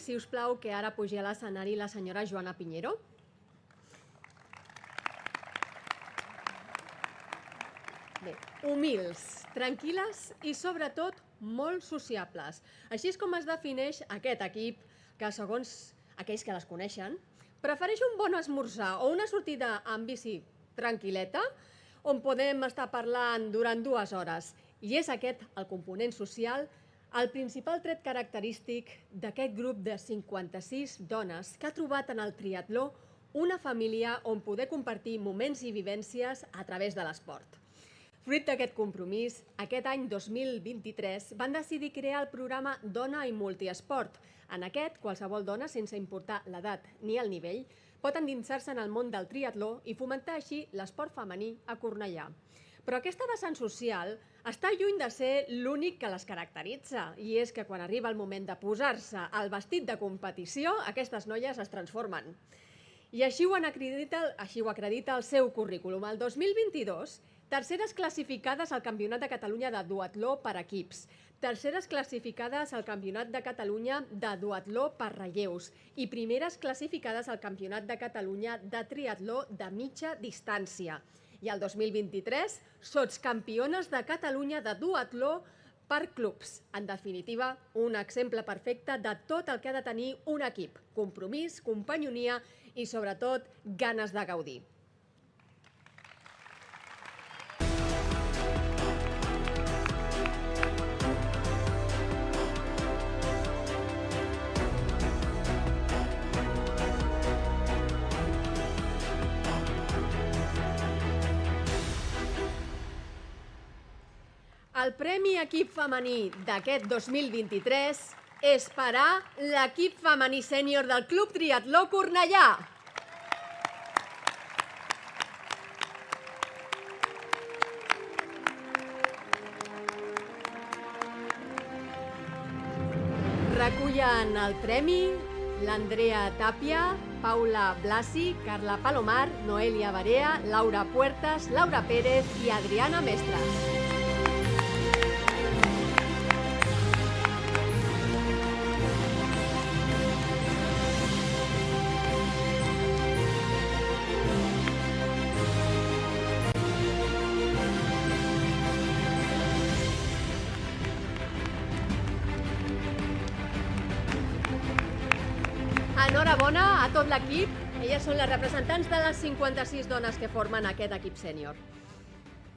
si us plau, que ara pugi a l'escenari la senyora Joana Piñero. Bé, humils, tranquil·les i, sobretot, molt sociables. Així és com es defineix aquest equip que, segons aquells que les coneixen, prefereix un bon esmorzar o una sortida amb bici tranquil·leta on podem estar parlant durant 2 hores. I és aquest el component social, el principal tret característic d'aquest grup de 56 dones que ha trobat en el triatló una família on poder compartir moments i vivències a través de l'esport. Fruit d'aquest compromís, aquest any 2023 van decidir crear el programa Dona i Multiesport. En aquest, qualsevol dona, sense importar l'edat ni el nivell, pot endinsar-se en el món del triatló i fomentar així l'esport femení a Cornellà. Però aquesta vessant social està lluny de ser l'únic que les caracteritza, i és que quan arriba el moment de posar-se el vestit de competició, aquestes noies es transformen. I així ho acredita el seu currículum. El 2022, terceres classificades al Campionat de Catalunya de duatló per equips, terceres classificades al Campionat de Catalunya de duatló per relleus i primeres classificades al Campionat de Catalunya de triatló de mitja distància. I el 2023, sotscampiones de Catalunya de duatló per clubs. En definitiva, un exemple perfecte de tot el que ha de tenir un equip: compromís, companyonia i, sobretot, ganes de gaudir. El Premi Equip Femení d'aquest 2023 és per a l'equip femení sènior del Club Triatló Cornellà. Recullen el premi l'Andrea Tàpia, Paula Blasi, Carla Palomar, Noelia Barea, Laura Puertas, Laura Pérez i Adriana Mestres. Enhorabona a tot l'equip. Elles són les representants de les 56 dones que formen aquest equip sènior.